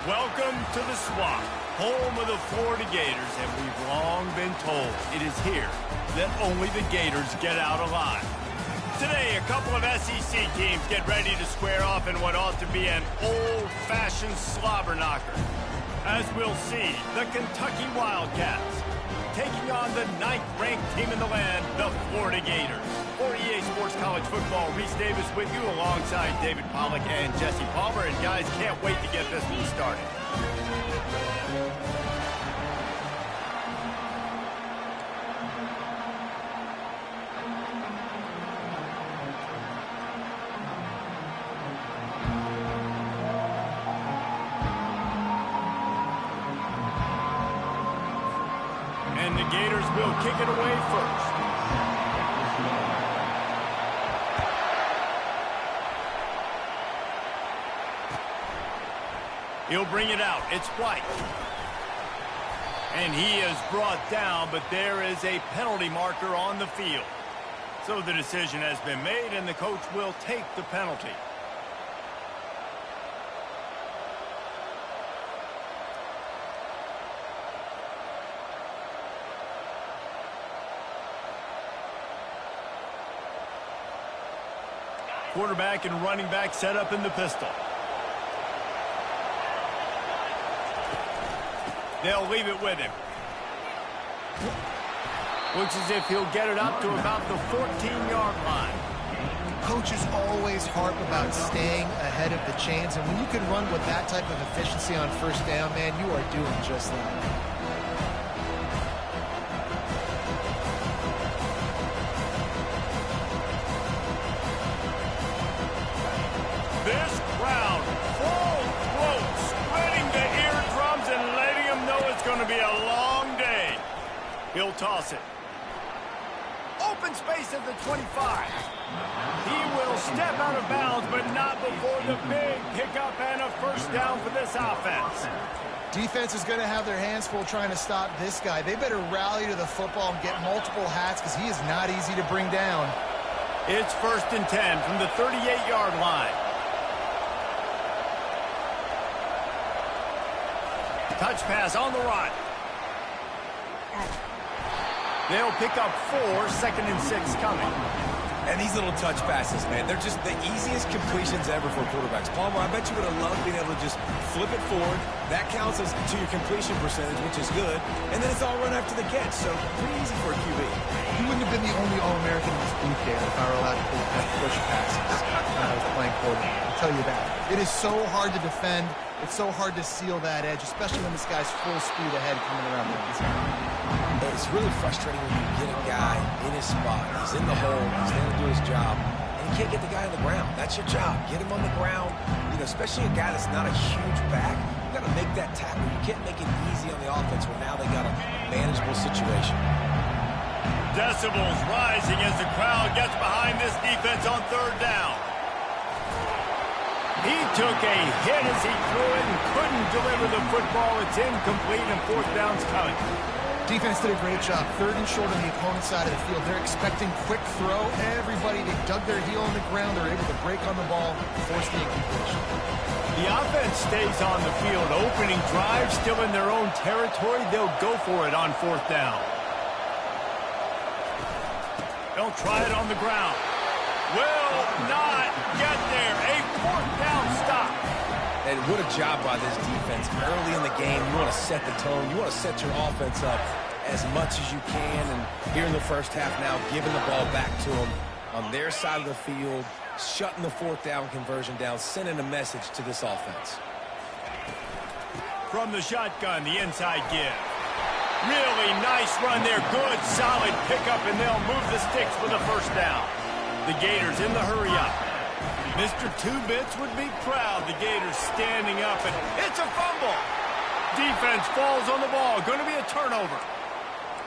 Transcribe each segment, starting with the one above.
Welcome to the Swamp, home of the Florida Gators, and we've long been told it is here that only the Gators get out alive. Today, a couple of SEC teams get ready to square off in what ought to be an old-fashioned slobber knocker. As we'll see, the Kentucky Wildcats taking on the 9th-ranked team in the land, the Florida Gators. For EA Sports College Football, Reese Davis with you alongside David Pollack and Jesse Palmer. And guys, can't wait to get this one started. And the Gators will kick it away first. He'll bring it out. It's White. And he is brought down, but there is a penalty marker on the field. So the decision has been made, and the coach will take the penalty. Quarterback and running back set up in the pistol. They'll leave it with him. Looks as if he'll get it up to about the 14-yard line. Coaches always harp about staying ahead of the chains, and when you can run with that type of efficiency on first down, man, you are doing just that. This crowd, full throat, spreading the eardrums and letting them know it's going to be a long day. He'll toss it. Open space at the 25. He will step out of bounds, but not before the big pickup and a first down for this offense. Defense is going to have their hands full trying to stop this guy. They better rally to the football and get multiple hats because he is not easy to bring down. It's 1st and 10 from the 38-yard line. Touch pass on the run. They'll pick up 4, 2nd and 6 coming. And these little touch passes, man, they're just the easiest completions ever for quarterbacks. Palmer, I bet you would have loved being able to just flip it forward. That counts as to your completion percentage, which is good. And then it's all run after the catch, so pretty easy for a QB. He wouldn't have been the only All-American in this booth game if I were allowed to push passes when I was playing quarterback. I'll tell you that. It is so hard to defend. It's so hard to seal that edge, especially when this guy's full speed ahead coming around the inside. It's really frustrating when you get a guy in his spot. He's in the hole. He's there to do his job. And you can't get the guy on the ground. That's your job. Get him on the ground. You know, especially a guy that's not a huge back. You got to make that tackle. You can't make it easy on the offense where now they got a manageable situation. Decibels rising as the crowd gets behind this defense on 3rd down. He took a hit as he threw it and couldn't deliver the football. It's incomplete and 4th down's coming. Defense did a great job. 3rd and short on the opponent's side of the field. They're expecting quick throw. Everybody, they dug their heel on the ground. They're able to break on the ball, force the incompletion. The offense stays on the field. Opening drive, still in their own territory. They'll go for it on 4th down. They'll try it on the ground. Will not get there. A 4th down stop. And what a job by this defense. Early in the game, you want to set the tone. You want to set your offense up as much as you can. And here in the first half now, giving the ball back to them on their side of the field, shutting the 4th down conversion down, sending a message to this offense. From the shotgun, the inside give. Really nice run there. Good, solid pickup, and they'll move the sticks for the first down. The Gators in the hurry-up. Mr. Two-Bits would be proud. The Gators standing up, and it's a fumble. Defense falls on the ball. Going to be a turnover.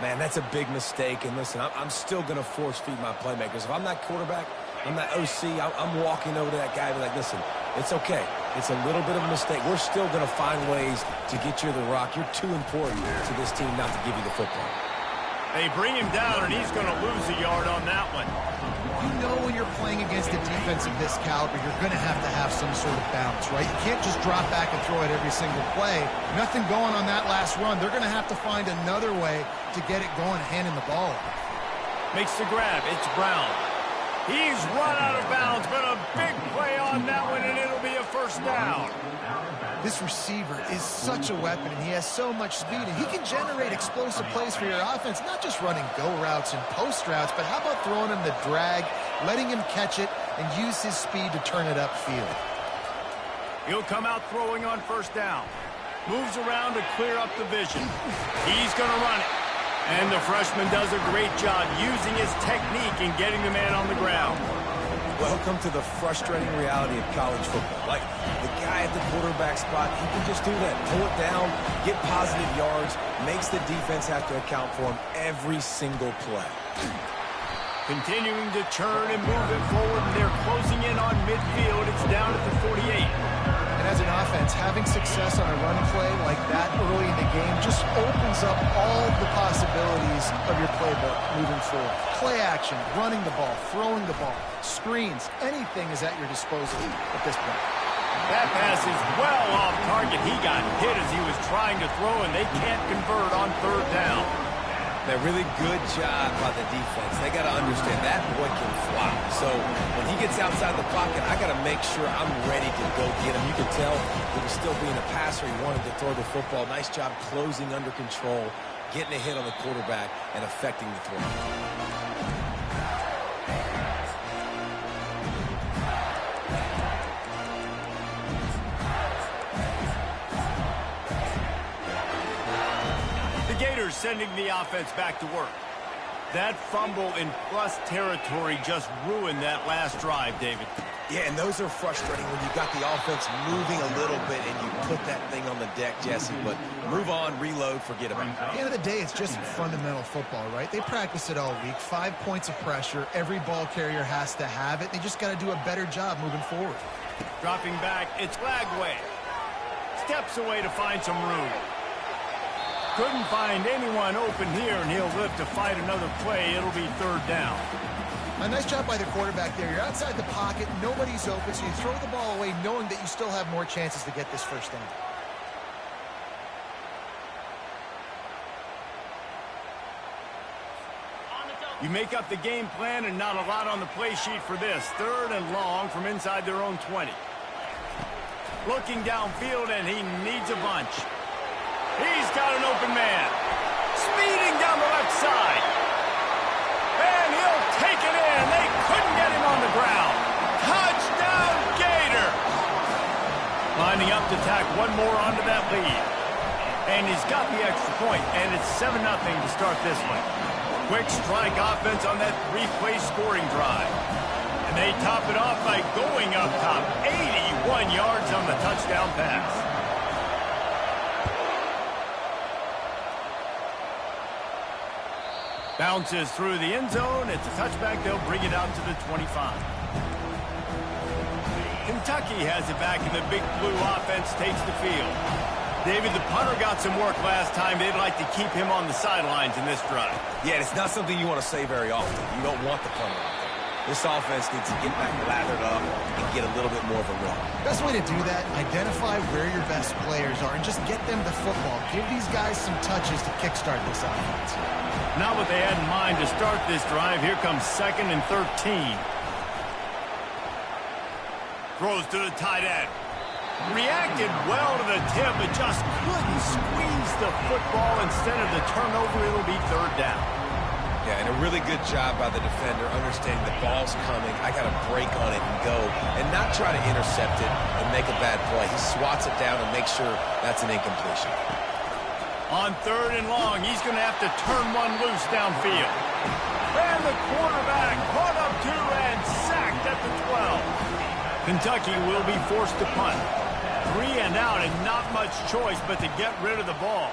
Man, that's a big mistake. And listen, I'm still going to force-feed my playmakers. If I'm that quarterback, I'm that OC, I'm walking over to that guy and be like, listen, it's okay. It's a little bit of a mistake. We're still going to find ways to get you the rock. You're too important to this team not to give you the football. They bring him down, and he's going to lose a yard on that one. You know when you're playing against a defense of this caliber, you're going to have some sort of bounce, right? You can't just drop back and throw it every single play. Nothing going on that last run. They're going to have to find another way to get it going and handing the ball off. Makes the grab. It's Brown. He's run out of bounds, but a big play on that one, and it'll be a first down. This receiver is such a weapon, and he has so much speed, and he can generate explosive plays for your offense, not just running go routes and post routes, but how about throwing him the drag, letting him catch it, and use his speed to turn it upfield. He'll come out throwing on first down. Moves around to clear up the vision. He's going to run it. And the freshman does a great job using his technique and getting the man on the ground. Welcome to the frustrating reality of college football. Like, the guy at the quarterback spot, he can just do that. Pull it down, get positive yards, makes the defense have to account for him every single play. Continuing to churn and move it forward, and they're closing in on midfield. It's down at the 48. And as an offense, having success on a run play like that early in the game just opens up all the possibilities of your playbook moving forward. Play action, running the ball, throwing the ball, screens, anything is at your disposal at this point. That pass is well off target. He got hit as he was trying to throw, and they can't convert on third down. A really good job by the defense. They got to understand that boy can fly. So when he gets outside the pocket, I got to make sure I'm ready to go get him. You can tell he was still being a passer. He wanted to throw the football. Nice job closing under control, getting a hit on the quarterback, and affecting the throw. Gators sending the offense back to work. That fumble in plus territory just ruined that last drive, David. Yeah, and those are frustrating when you got the offense moving a little bit and you put that thing on the deck, Jesse. But move on, reload, forget about it. At the end of the day, it's just fundamental football, right? They practice it all week. 5 points of pressure. Every ball carrier has to have it. They just got to do a better job moving forward. Dropping back, it's Lagway. Steps away to find some room. Couldn't find anyone open here, and he'll live to fight another play. It'll be third down. A nice job by the quarterback there. You're outside the pocket, nobody's open, so you throw the ball away knowing that you still have more chances to get this first down. You make up the game plan and not a lot on the play sheet for this. Third and long from inside their own 20. Looking downfield, and he needs a bunch. He's got an open man. Speeding down the left side. And he'll take it in. They couldn't get him on the ground. Touchdown, Gator. Lining up to tack one more onto that lead. And he's got the extra point, and it's 7-0 to start this one. Quick strike offense on that 3-play scoring drive. And they top it off by going up top. 81 yards on the touchdown pass. Bounces through the end zone. It's a touchback. They'll bring it out to the 25. Kentucky has it back, and the Big Blue offense takes the field. David, the punter got some work last time. They'd like to keep him on the sidelines in this drive. Yeah, it's not something you want to say very often. You don't want the punter out there. This offense needs to get back lathered up and get a little bit more of a run. Best way to do that, identify where your best players are and just get them the football. Give these guys some touches to kickstart this offense. Not what they had in mind to start this drive. Here comes 2nd and 13. Throws to the tight end. Reacted well to the tip, but just couldn't squeeze the football. Instead of the turnover, it'll be third down. Yeah, and a really good job by the defender understanding the ball's coming. I got to break on it and go and not try to intercept it and make a bad play. He swats it down and makes sure that's an incompletion. On 3rd and long, he's going to have to turn one loose downfield. And the quarterback caught up to and sacked at the 12. Kentucky will be forced to punt. 3 and out and not much choice but to get rid of the ball.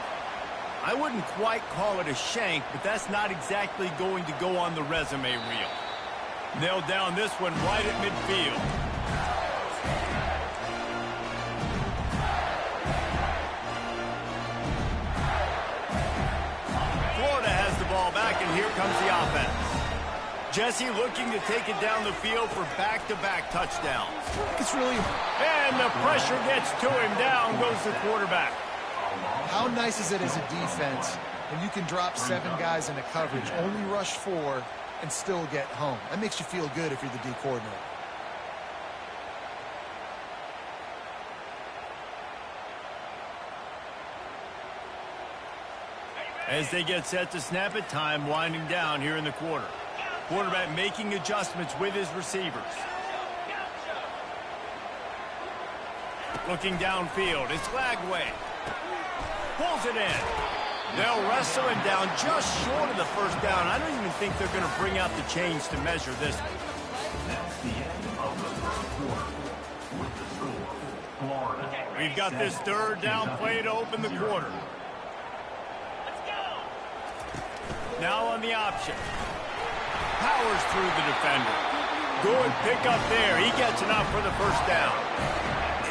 I wouldn't quite call it a shank, but that's not exactly going to go on the resume reel. Nailed down this one right at midfield. Florida has the ball back Jesse looking to take it down the field for back-to-back touchdowns. It's really... And the pressure gets to him. Down goes the quarterback. How nice is it as a defense when you can drop 7 guys into coverage, only rush 4, and still get home? That makes you feel good if you're the D coordinator. As they get set to snap it, time winding down here in the quarter. Quarterback making adjustments with his receivers. Looking downfield, it's Lagway. Pulls it in. They'll wrestle him down just short of the first down. I don't even think they're going to bring out the chains to measure this one. That's the end of the first quarter. With the score, Florida. We've got this third down play to open the quarter. Now on the option. Powers through the defender. Good pickup there. He gets enough for the first down.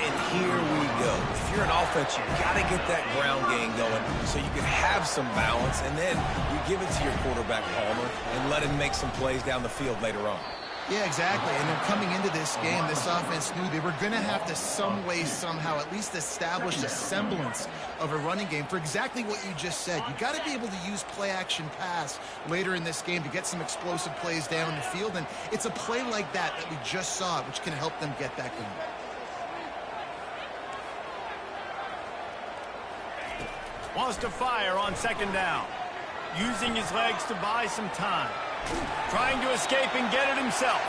And here we go. If you're an offense, you got to get that ground game going so you can have some balance, and then you give it to your quarterback, Palmer, and let him make some plays down the field later on. Yeah, exactly. And then coming into this game, this offense knew they were going to have to some way, somehow, at least establish a semblance of a running game for exactly what you just said. You got to be able to use play-action pass later in this game to get some explosive plays down the field. And it's a play like that we just saw, which can help them get that going. Wants to fire on second down. Using his legs to buy some time. Trying to escape and get it himself.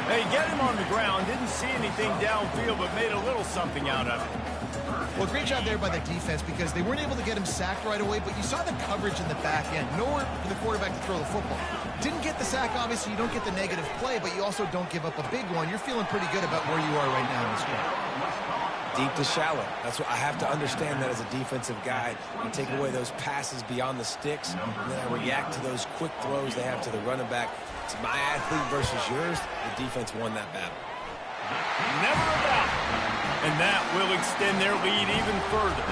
They get him on the ground. Didn't see anything downfield, but made a little something out of it. Well, great job there by the defense because they weren't able to get him sacked right away, but you saw the coverage in the back end. Nowhere for the quarterback to throw the football. Didn't get the sack, obviously. You don't get the negative play, but you also don't give up a big one. You're feeling pretty good about where you are right now in this game. Deep to shallow. That's what I have to understand that as a defensive guy. I take away those passes beyond the sticks, and then I react to those quick throws they have to the running back. It's my athlete versus yours. The defense won that battle. Never a doubt. And that will extend their lead even further.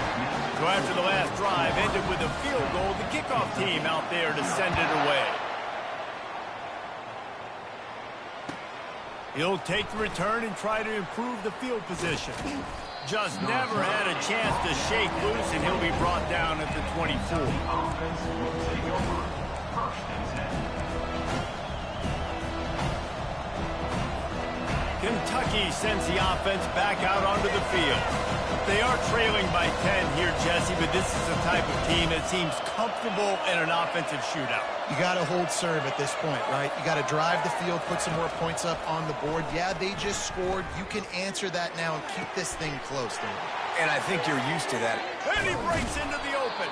So after the last drive ended with a field goal, the kickoff team out there to send it away. He'll take the return and try to improve the field position. Just never had a chance to shake loose, and he'll be brought down at the 24. Kentucky sends the offense back out onto the field. They are trailing by 10 here, Jesse, but this is the type of team that seems comfortable in an offensive shootout. You got to hold serve at this point, right? You got to drive the field, put some more points up on the board. Yeah, they just scored. You can answer that now and keep this thing close, David. And I think you're used to that. And he breaks into the open.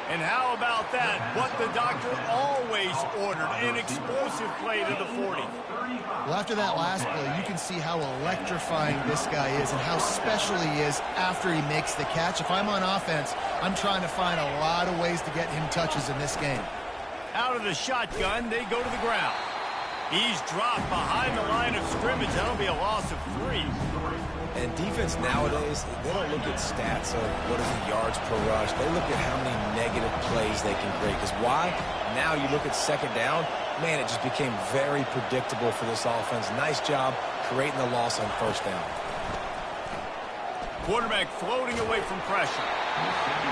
And how about that? What the doctor always ordered, an explosive play to the 40. Well, after that last play, you can see how electrifying this guy is and how special he is after he makes the catch. If I'm on offense, I'm trying to find a lot of ways to get him touches in this game. Out of the shotgun, they go to the ground. He's dropped behind the line of scrimmage. That'll be a loss of 3. And defense nowadays, they don't look at stats of what is the yards per rush. They look at how many negative plays they can create. Because why? Now you look at second down, man, it just became very predictable for this offense. Nice job creating the loss on first down. Quarterback floating away from pressure.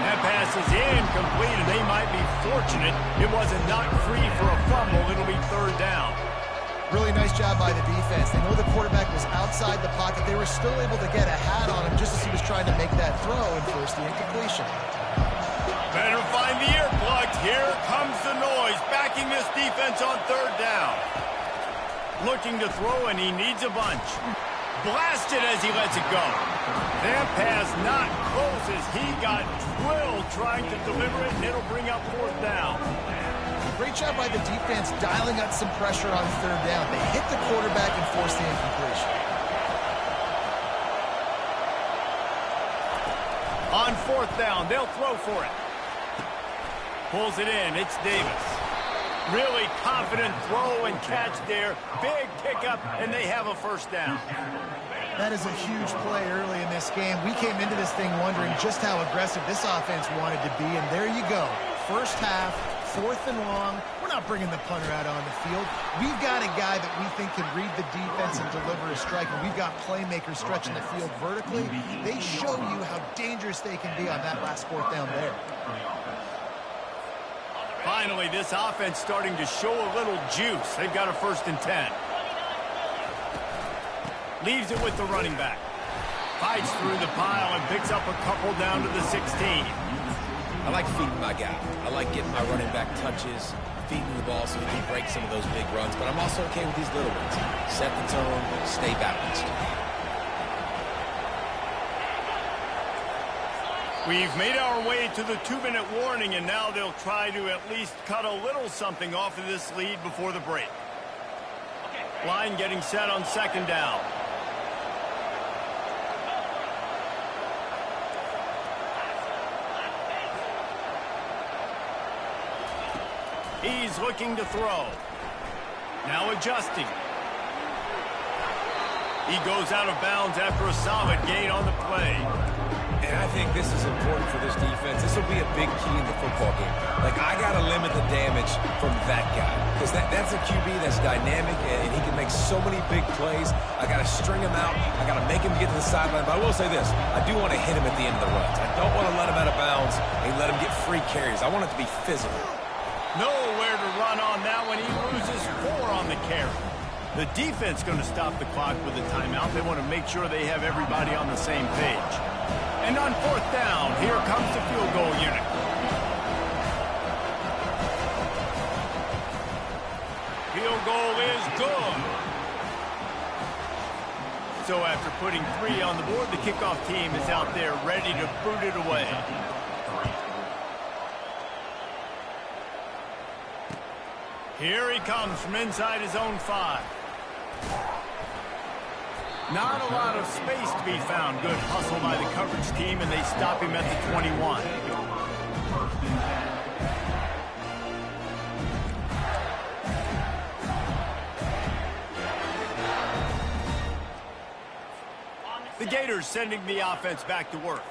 That pass is incomplete, and they might be fortunate it wasn't knocked free for a fumble. It'll be third down. Really nice job by the defense. They know the quarterback was outside the pocket. They were still able to get a hat on him just as he was trying to make that throw and force the incompletion. Better find the earplugs. Here comes the noise, backing this defense on third down. Looking to throw, and he needs a bunch. Blasted as he lets it go. That pass not close as he got drilled trying to deliver it, and it'll bring up fourth down. Great job by the defense dialing up some pressure on third down. They hit the quarterback and forced the incompletion. On fourth down, they'll throw for it. Pulls it in. It's Davis. Really confident throw and catch there. Big pickup, and they have a first down. That is a huge play early in this game. We came into this thing wondering just how aggressive this offense wanted to be, and there you go. First half, 4th and long. We're we're not bringing the punter out on the field. We've got a guy that we think can read the defense and deliver a strike, and we've got playmakers stretching the field vertically. They show you how dangerous they can be on that last fourth down there. Finally, this offense starting to show a little juice. They've got a 1st and 10. Leaves it with the running back. Fights through the pile and picks up a couple down to the 16. I like feeding my guy. I like getting my running back touches, feeding the ball so he can break some of those big runs, but I'm also okay with these little ones. Set the tone, stay balanced. We've made our way to the 2-minute warning, and now they'll try to at least cut a little something off of this lead before the break. Line getting set on 2nd down. He's looking to throw. Now adjusting. He goes out of bounds after a solid gain on the play. And I think this is important for this defense. This will be a big key in the football game. Like, I got to limit the damage from that guy. Because that's a QB that's dynamic, and he can make so many big plays. I got to string him out. I got to make him get to the sideline. But I will say this. I do want to hit him at the end of the runs. I don't want to let him out of bounds and let him get free carries. I want it to be physical. Nowhere to run on that one. He loses 4 on the carry. The defense going to stop the clock with a timeout. They want to make sure they have everybody on the same page. And on 4th down, here comes the field goal unit. Field goal is good. So after putting 3 on the board, the kickoff team is out there ready to boot it away. Here he comes from inside his own 5. Not a lot of space to be found. Good hustle by the coverage team, and they stop him at the 21. The Gators sending the offense back to work.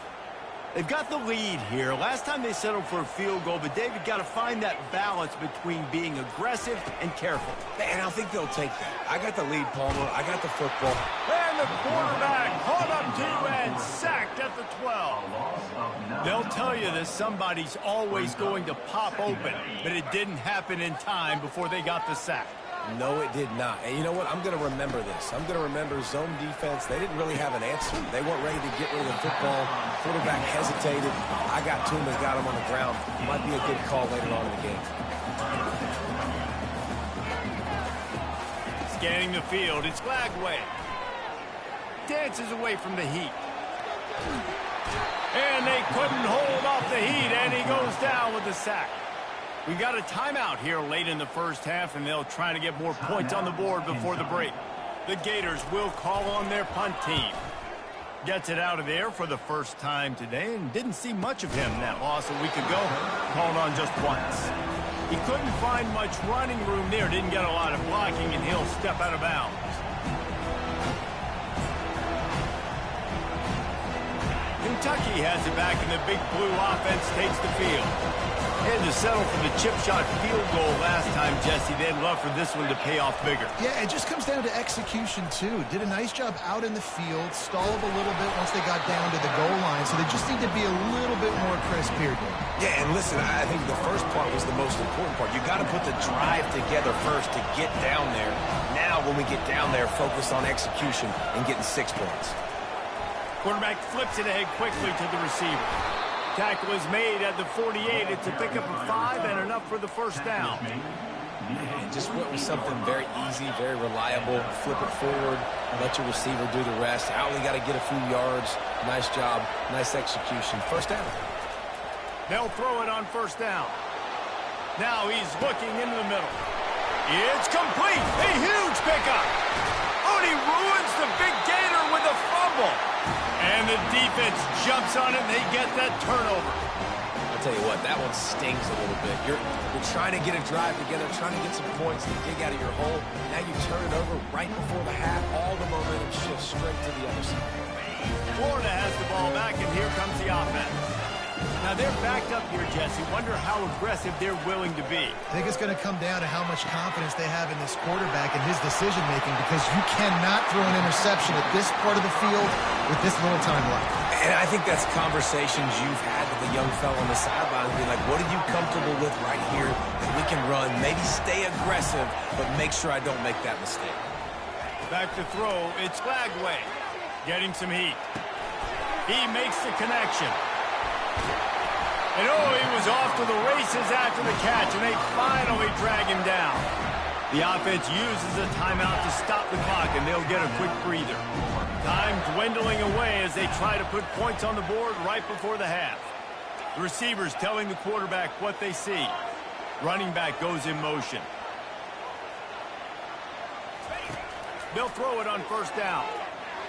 They've got the lead here. Last time they settled for a field goal, but David got to find that balance between being aggressive and careful. And I think they'll take that. I got the lead, Palmer. I got the football. And the quarterback caught up to and sacked at the 12. They'll tell you that somebody's always going to pop open, but it didn't happen in time before they got the sack. No, it did not. And you know what? I'm going to remember this. I'm going to remember zone defense. They didn't really have an answer. They weren't ready to get rid of the football. Quarterback hesitated. I got to him and got him on the ground. Might be a good call later on in the game. Scanning the field, it's Glagway. Dances away from the heat. And they couldn't hold off the heat, and he goes down with the sack. We got a timeout here late in the first half, and they'll try to get more points on the board before the break. The Gators will call on their punt team. Gets it out of there for the first time today, and didn't see much of him. That loss a week ago, called on just once. He couldn't find much running room there, didn't get a lot of blocking, and he'll step out of bounds. Kentucky has it back, and the Big Blue offense takes the field. Had to settle for the chip shot field goal last time, Jesse. They'd love for this one to pay off bigger. Yeah, it just comes down to execution, too. Did a nice job out in the field, stalled a little bit once they got down to the goal line, so they just need to be a little bit more crisp here. Yeah, and listen, I think the first part was the most important part. You got to put the drive together first to get down there. Now, when we get down there, focus on execution and getting 6 points. Quarterback flips it ahead quickly to the receiver. Tackle is made at the 48. It's a pickup of 5 and enough for the first down. And just went with something very easy, very reliable. Flip it forward, let your receiver do the rest. I only got to get a few yards. Nice job, nice execution. First down. They'll throw it on first down. Now he's looking into the middle. It's complete. A huge pickup. Oh, and he ruins the big Gator with a fumble. And the defense jumps on it, and they get that turnover. I'll tell you what, that one stings a little bit. You're trying to get a drive together, trying to get some points to dig out of your hole. Now you turn it over right before the half. All the momentum shifts straight to the other side. Florida has the ball back, and here comes the offense. Now they're backed up here, Jesse. Wonder how aggressive they're willing to be. I think it's going to come down to how much confidence they have in this quarterback and his decision-making, because you cannot throw an interception at this part of the field with this little time left. And I think that's conversations you've had with the young fella on the sideline. Be like, what are you comfortable with right here that we can run? Maybe stay aggressive, but make sure I don't make that mistake. Back to throw. It's Glagway getting some heat. He makes the connection. And oh, he was off to the races after the catch, and they finally drag him down. The offense uses a timeout to stop the clock, and they'll get a quick breather. Time dwindling away as they try to put points on the board right before the half. The receivers telling the quarterback what they see. Running back goes in motion. They'll throw it on first down.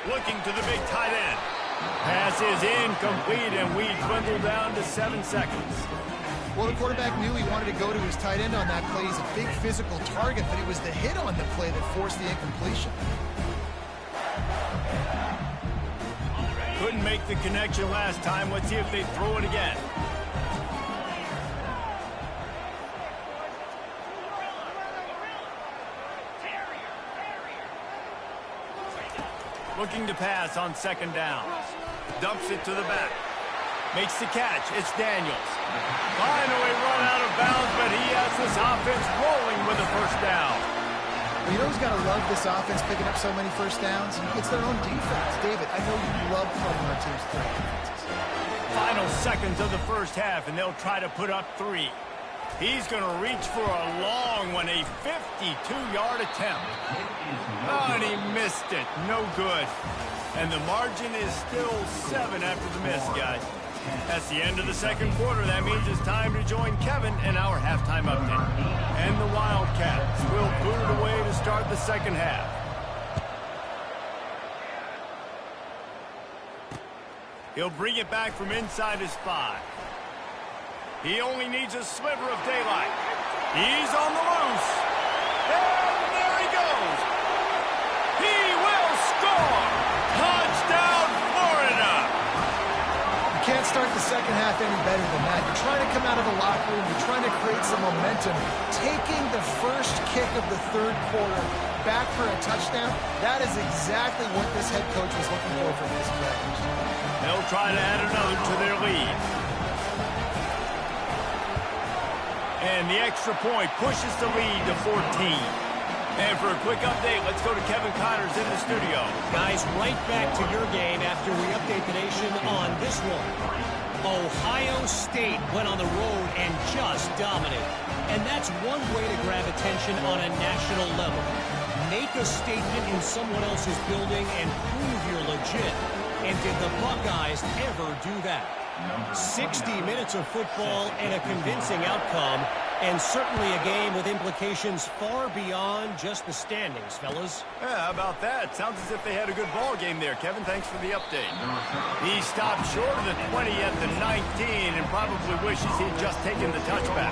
Looking to the big tight end. Pass is incomplete, and we dwindle down to 7 seconds. Well, the quarterback knew he wanted to go to his tight end on that play. He's a big physical target, but it was the hit on the play that forced the incompletion. Couldn't make the connection last time. Let's see if they throw it again. Looking to pass on second down. Dumps it to the back. Makes the catch. It's Daniels. Finally run out of bounds, but he has this offense rolling with a first down. Well, you know who's got to love this offense picking up so many first downs? It's their own defense. David, I know you love playing on teams' defenses. Final seconds of the first half, and they'll try to put up 3. He's going to reach for a long one, a 52-yard attempt. Oh, and he missed it. No good. And the margin is still 7 after the miss, guys. That's the end of the second quarter. That means it's time to join Kevin in our halftime update. And the Wildcats will boot it away to start the second half. He'll bring it back from inside his 5. He only needs a sliver of daylight. He's on the loose. And there he goes. He will score. Touchdown, Florida. You can't start the second half any better than that. You're trying to come out of the locker room. You're trying to create some momentum. Taking the first kick of the third quarter back for a touchdown, that is exactly what this head coach was looking for from his players. They'll try to add another to their lead. And the extra point pushes the lead to 14. And for a quick update, let's go to Kevin Connors in the studio. Guys, right back to your game after we update the nation on this one. Ohio State went on the road and just dominated. And that's one way to grab attention on a national level. Make a statement in someone else's building and prove you're legit. And did the Buckeyes ever do that? 60 minutes of football and a convincing outcome, and certainly a game with implications far beyond just the standings, fellas. Yeah, how about that? Sounds as if they had a good ball game there. Kevin, thanks for the update. He stopped short of the 20 at the 19 and probably wishes he'd just taken the touchback.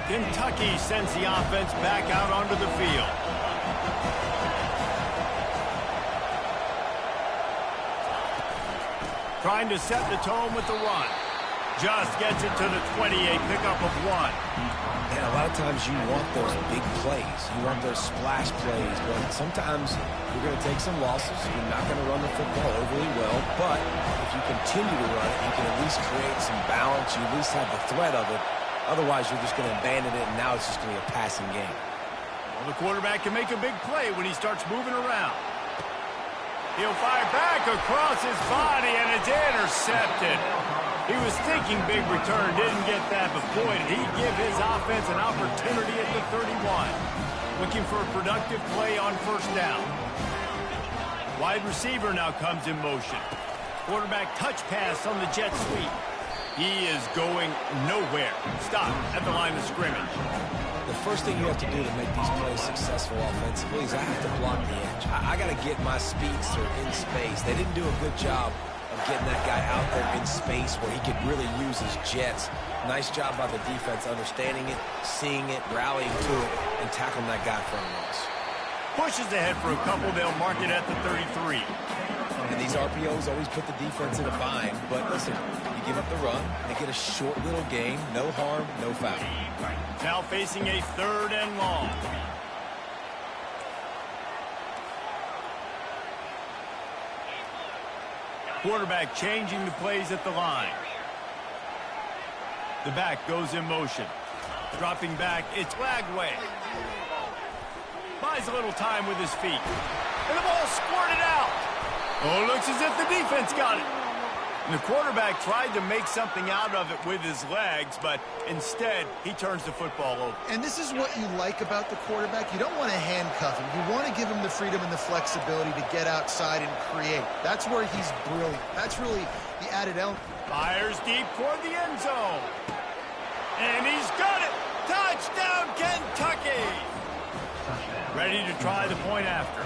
Kentucky sends the offense back out onto the field. Trying to set the tone with the run. Just gets it to the 28, pickup of 1. And a lot of times you want those big plays. You want those splash plays. But sometimes you're going to take some losses. You're not going to run the football overly well. But if you continue to run it, you can at least create some balance. You at least have the threat of it. Otherwise, you're just going to abandon it, and now it's just going to be a passing game. Well, the quarterback can make a big play when he starts moving around. He'll fire back across his body, and it's intercepted. He was thinking big return, didn't get that, but boy, did he give his offense an opportunity at the 31. Looking for a productive play on first down. Wide receiver now comes in motion. Quarterback touch pass on the jet sweep. He is going nowhere. Stop at the line of scrimmage. The first thing you have to do to make these plays successful offensively is I have to block the edge. I got to get my speedster in space. They didn't do a good job of getting that guy out there in space where he could really use his jets. Nice job by the defense understanding it, seeing it, rallying to it, and tackling that guy in front of us. Pushes ahead for a couple. They'll mark it at the 33. And these RPOs always put the defense in a bind. But listen, you give up the run, they get a short little gain. No harm, no foul. Now facing a 3rd and long. Quarterback changing the plays at the line. The back goes in motion. Dropping back, it's Lagway. Buys a little time with his feet. And the ball squirted out. Oh, looks as if the defense got it. And the quarterback tried to make something out of it with his legs, but instead, he turns the football over. And this is what you like about the quarterback. You don't want to handcuff him. You want to give him the freedom and the flexibility to get outside and create. That's where he's brilliant. That's really the added element. Fires deep toward the end zone. And he's got it. Touchdown, Kentucky. Ready to try the point after.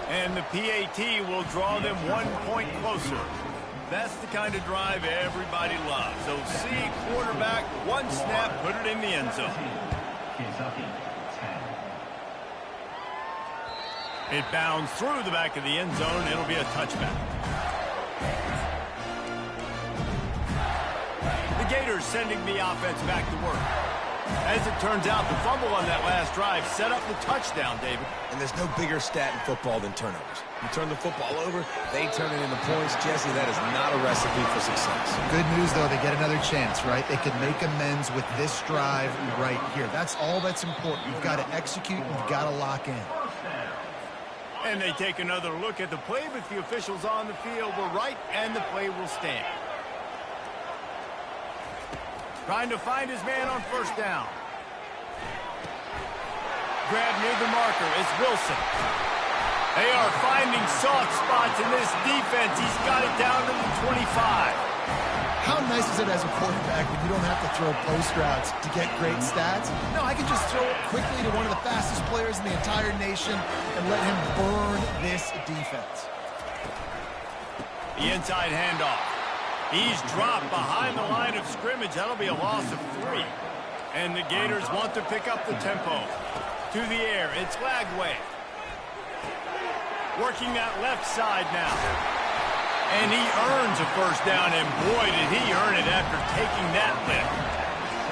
And the PAT will draw them 1 point closer. That's the kind of drive everybody loves. So see quarterback, one snap, put it in the end zone. Kentucky, 10. It bounds through the back of the end zone. It'll be a touchback. The Gators sending the offense back to work. As it turns out, the fumble on that last drive set up the touchdown, David. And there's no bigger stat in football than turnovers. You turn the football over, they turn it into points. Jesse, that is not a recipe for success. Good news, though, they get another chance, right? They can make amends with this drive right here. That's all that's important. You've got to execute, you've got to lock in. And they take another look at the play, but the officials on the field were right, and the play will stand. Trying to find his man on 1st down. Grab near the marker. It's Wilson. They are finding soft spots in this defense. He's got it down to the 25. How nice is it as a quarterback when you don't have to throw post routes to get great stats? No, I can just throw it quickly to one of the fastest players in the entire nation and let him burn this defense. The inside handoff. He's dropped behind the line of scrimmage. That'll be a loss of 3. And the Gators want to pick up the tempo. To the air, it's Lagway. Working that left side now. And he earns a 1st down, and boy, did he earn it after taking that lift.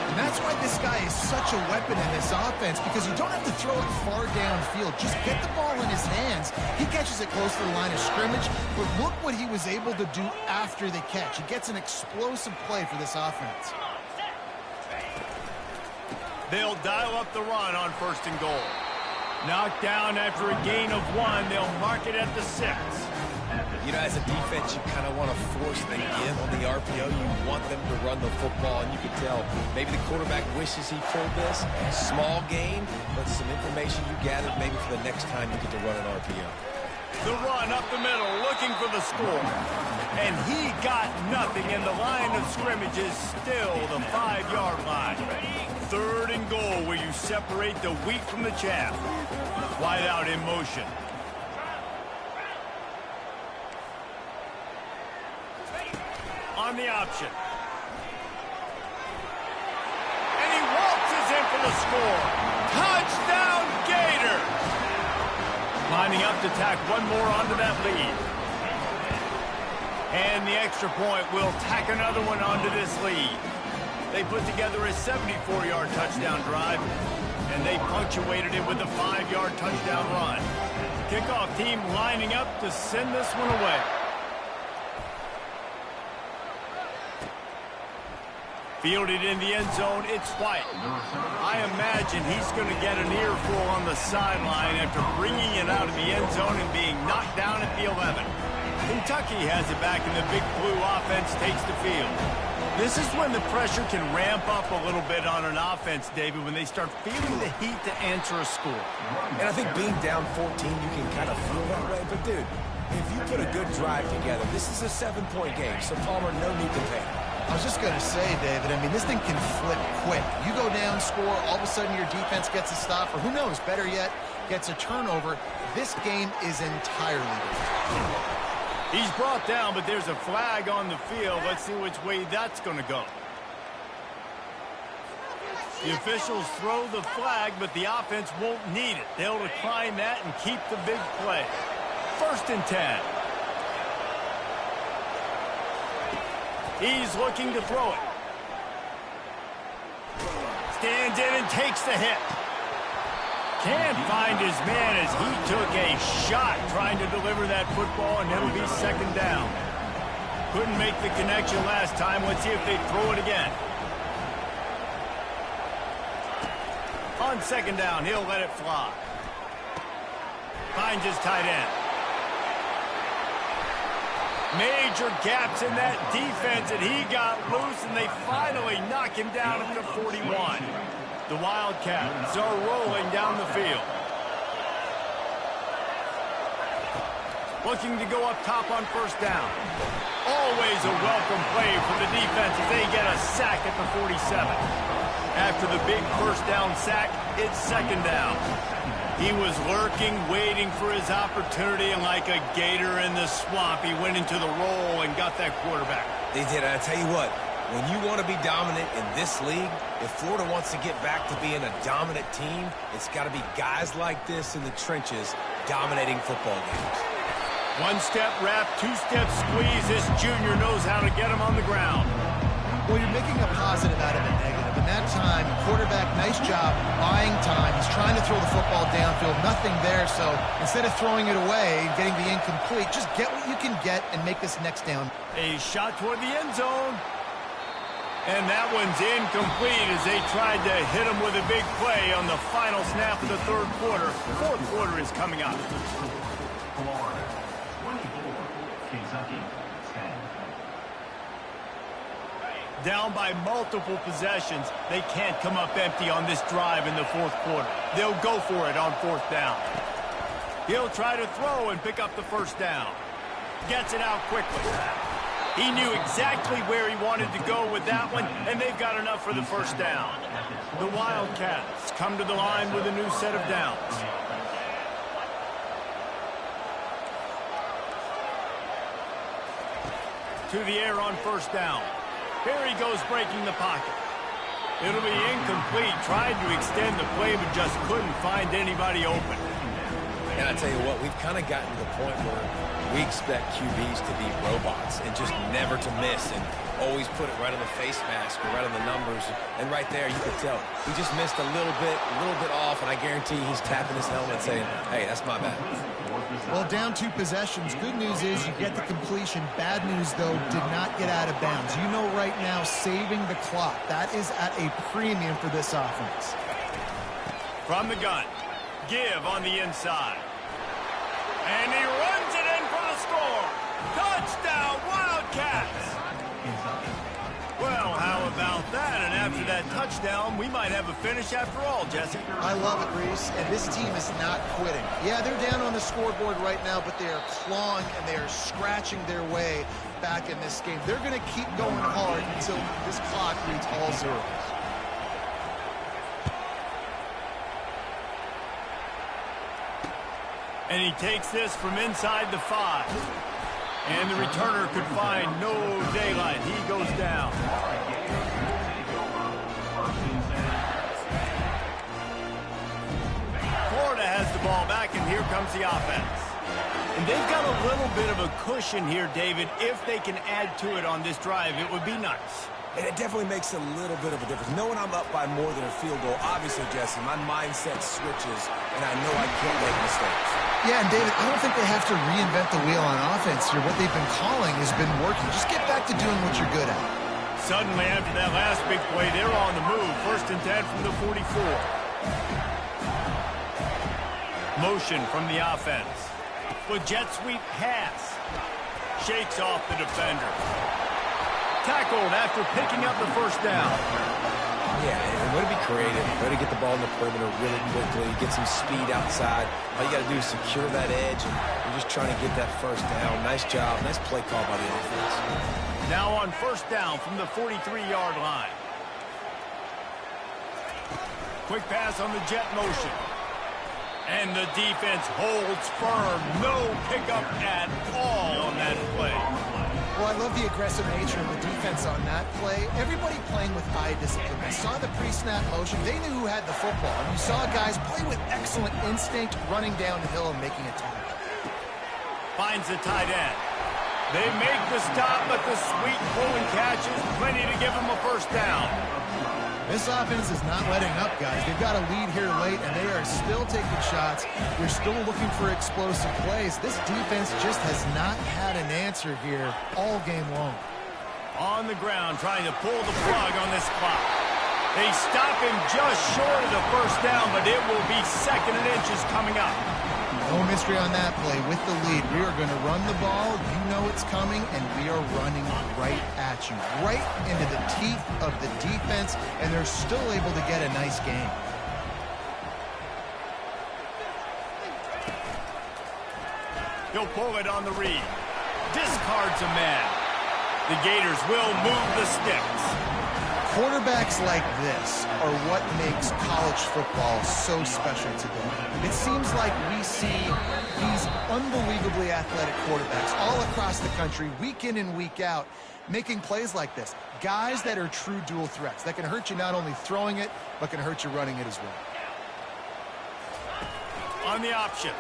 And that's why this guy is such a weapon in this offense, because you don't have to throw it far downfield. Just get the ball in his hands. He catches it close to the line of scrimmage, but look what he was able to do after the catch. He gets an explosive play for this offense. They'll dial up the run on 1st and goal. Knocked down after a gain of 1. They'll mark it at the 6. You know, as a defense, you kind of want to force the give on the RPO. You want them to run the football, and you can tell maybe the quarterback wishes he pulled this. Small gain, but some information you gathered maybe for the next time you get to run an RPO. The run up the middle, looking for the score. And he got nothing, and the line of scrimmage is still the 5-yard line. 3rd and goal, where you separate the wheat from the chaff. Wide out in motion. On the option. And he waltzes in for the score. Touchdown, Gator! Lining up to tack one more onto that lead. And the extra point will tack another one onto this lead. They put together a 74-yard touchdown drive, and they punctuated it with a 5-yard touchdown run. Kickoff team lining up to send this one away. Fielded in the end zone, it's White. I imagine he's going to get an earful on the sideline after bringing it out of the end zone and being knocked down at the 11. Kentucky has it back, and the Big Blue offense takes the field. This is when the pressure can ramp up a little bit on an offense, David, when they start feeling the heat to answer a score. And I think being down 14, you can kind of feel that way. But, dude, if you put a good drive together, this is a 7-point game, so Palmer, no need to panic. I was just going to say, David, I mean, this thing can flip quick. You go down, score, all of a sudden your defense gets a stop, or who knows, better yet, gets a turnover. This game is entirely different. He's brought down, but there's a flag on the field. Let's see which way that's going to go. The officials throw the flag, but the offense won't need it. They'll decline that and keep the big play. 1st and 10. He's looking to throw it. Stands in and takes the hit. Can't find his man as he took a shot trying to deliver that football, and it'll be 2nd down. Couldn't make the connection last time. Let's see if they throw it again. On 2nd down, he'll let it fly. Finds his tight end. Major gaps in that defense, and he got loose, and they finally knock him down at the 41. The Wildcats are rolling down the field. Looking to go up top on 1st down. Always a welcome play for the defense as they get a sack at the 47. After the big 1st down sack, it's 2nd down. He was lurking, waiting for his opportunity, and like a gator in the swamp, he went into the roll and got that quarterback. They did. I tell you what, when you want to be dominant in this league, if Florida wants to get back to being a dominant team, it's got to be guys like this in the trenches dominating football games. 1-step wrap, 2-step squeeze. This junior knows how to get him on the ground. Well, you're making a positive out of a negative. And that time, quarterback, nice job buying time. He's trying to throw the football downfield. Nothing there, so instead of throwing it away and getting the incomplete, just get what you can get and make this next down. A shot toward the end zone. And that one's incomplete as they tried to hit him with a big play on the final snap of the 3rd quarter. 4th quarter is coming up. Florida 24, Kentucky 10. Down by multiple possessions, they can't come up empty on this drive in the 4th quarter. They'll go for it on 4th down. He'll try to throw and pick up the 1st down. Gets it out quickly. He knew exactly where he wanted to go with that one, and they've got enough for the 1st down. The Wildcats come to the line with a new set of downs. To the air on 1st down. Here he goes breaking the pocket. It'll be incomplete. Tried to extend the play, but just couldn't find anybody open. And I tell you what, we've kind of gotten to the point where we expect QBs to be robots and just never to miss and always put it right on the face mask or right on the numbers. And right there, you could tell he just missed a little bit off, and I guarantee he's tapping his helmet saying, hey, that's my bad. Well, down 2 possessions. Good news is you get the completion. Bad news, though, did not get out of bounds. You know right now, saving the clock. That is at a premium for this offense. From the gun, give on the inside. And he runs it in for the score. Touchdown, Wildcats! Well, how about that? And after that touchdown, we might have a finish after all, Jesse. I love it, Reese, and this team is not quitting. Yeah, they're down on the scoreboard right now, but they are clawing and they are scratching their way back in this game. They're going to keep going hard until this clock reads all zeros. And he takes this from inside the 5. And the returner could find no daylight. He goes down. Florida has the ball back, and here comes the offense. And they've got a little bit of a cushion here, David. If they can add to it on this drive, it would be nice. And it definitely makes a little bit of a difference. Knowing I'm up by more than a field goal, obviously, Jesse, my mindset switches, and I know I can't make mistakes. Yeah, and David, I don't think they have to reinvent the wheel on offense here. What they've been calling has been working. Just get back to doing what you're good at. Suddenly, after that last big play, they're on the move. 1st and 10 from the 44. Motion from the offense. With jet sweep pass. Shakes off the defender. Tackled after picking up the 1st down. Yeah, and way to be creative, way to get the ball in the perimeter really quickly, get some speed outside. All you got to do is secure that edge, and you're just trying to get that 1st down. Nice job, nice play call by the offense. Now on 1st down from the 43-yard line. Quick pass on the jet motion. And the defense holds firm. No pickup at all on that play. Well, I love the aggressive nature of the defense on that play. Everybody playing with eye discipline. They saw the pre-snap motion. They knew who had the football. And you saw guys play with excellent instinct, running down the hill and making a tackle. Finds the tight end. They make the stop, but the sweet pull and catch is plenty to give them a first down. This offense is not letting up, guys. They've got a lead here late, and they are still taking shots. They're still looking for explosive plays. This defense just has not had an answer here all game long. On the ground, trying to pull the plug on this clock. They stop him just short of the first down, but it will be second and inches coming up. No mystery on that play. With the lead, we are going to run the ball. You know it's coming, and we are running right at you, right into the teeth of the defense, and they're still able to get a nice game. He'll pull it on the read. Discards a man. The Gators will move the sticks. Quarterbacks like this are what makes college football so special today. It seems like we see these unbelievably athletic quarterbacks all across the country, week in and week out, making plays like this. Guys that are true dual threats, that can hurt you not only throwing it, but can hurt you running it as well. On the option.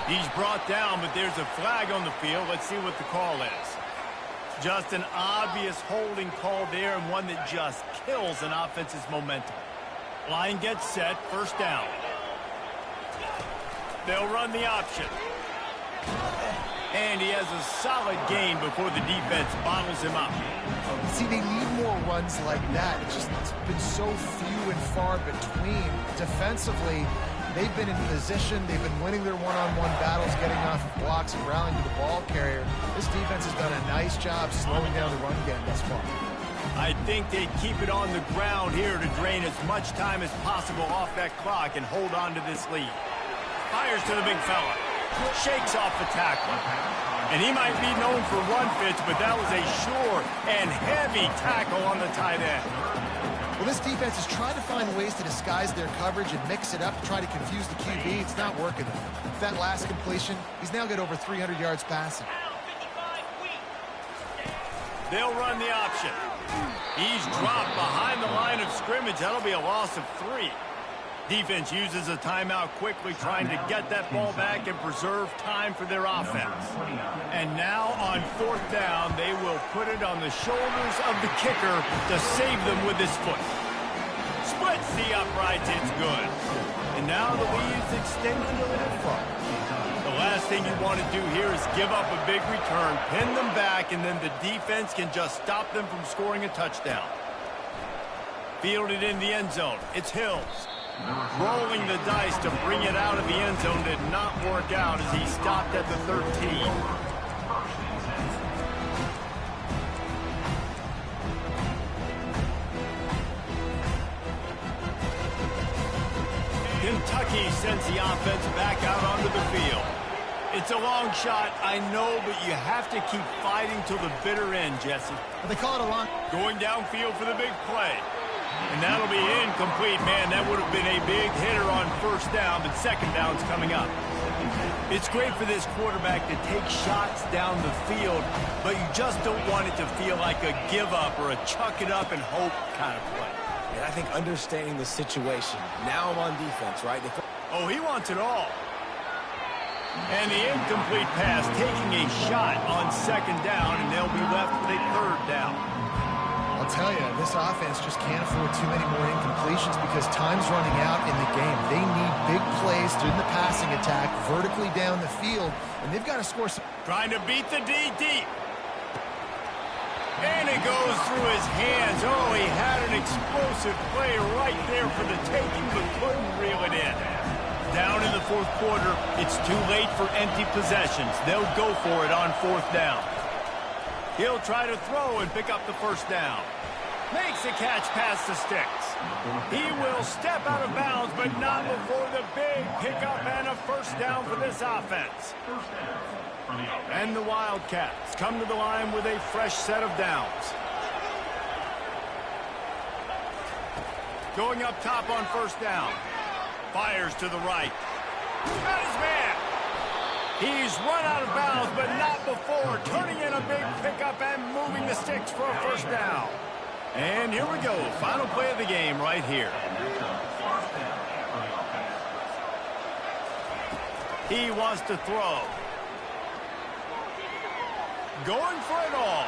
He's brought down, but there's a flag on the field. Let's see what the call is. Just an obvious holding call there, and one that just kills an offense's momentum. Line gets set, first down. They'll run the option. And he has a solid gain before the defense bottles him up. See, they need more runs like that. It's been so few and far between. Defensively, they've been in position. They've been winning their one-on-one battles, getting off of blocks and rallying to the ball carrier. This defense has done a nice job slowing down the run game thus far. I think they'd keep it on the ground here to drain as much time as possible off that clock and hold on to this lead. Fires to the big fella. Shakes off the tackle. And he might be known for run fits, but that was a sure and heavy tackle on the tight end. Well, this defense has tried to find ways to disguise their coverage and mix it up to try to confuse the QB. It's not working. With that last completion, he's now got over 300 yards passing. They'll run the option. He's dropped behind the line of scrimmage. That'll be a loss of 3. Defense uses a timeout quickly, trying to get that ball back and preserve time for their offense. And now on fourth down, they will put it on the shoulders of the kicker to save them with his foot. Splits the uprights, it's good. And now the lead's extended a little far. The last thing you want to do here is give up a big return, pin them back, and then the defense can just stop them from scoring a touchdown. Fielded in the end zone. It's Hills. Rolling the dice to bring it out of the end zone did not work out as he stopped at the 13. Kentucky sends the offense back out onto the field. It's a long shot, I know, but you have to keep fighting till the bitter end, Jesse. But they call it a long. Going downfield for the big play. And that'll be incomplete, man. That would have been a big hitter on first down, but second down's coming up. It's great for this quarterback to take shots down the field, but you just don't want it to feel like a give-up or a chuck-it-up and hope kind of play. And I think understanding the situation. Now I'm on defense, right? Oh, he wants it all. And the incomplete pass taking a shot on second down, and they'll be left with a third down. I'll tell you, this offense just can't afford too many more incompletions because time's running out in the game. They need big plays through the passing attack, vertically down the field, and they've got to score some. Trying to beat the D deep. And it goes through his hands. Oh, he had an explosive play right there for the taking, but couldn't reel it in. Down in the fourth quarter, it's too late for empty possessions. They'll go for it on fourth down. He'll try to throw and pick up the first down. Makes a catch past the sticks. He will step out of bounds, but not before the big pickup and a first down for this offense. And the Wildcats come to the line with a fresh set of downs. Going up top on first down. Fires to the right. Got his man. He's run out of bounds, but not before. Turning in a big pickup and moving the sticks for a first down. And here we go. Final play of the game right here. He wants to throw. Going for it all.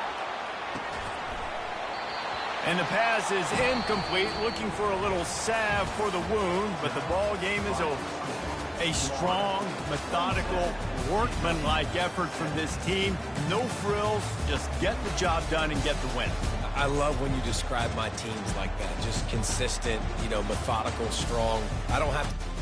And the pass is incomplete. Looking for a little salve for the wound, but the ball game is over. A strong, methodical, workmanlike effort from this team. No frills, just get the job done and get the win. I love when you describe my teams like that. Just consistent, methodical, strong. I don't have to...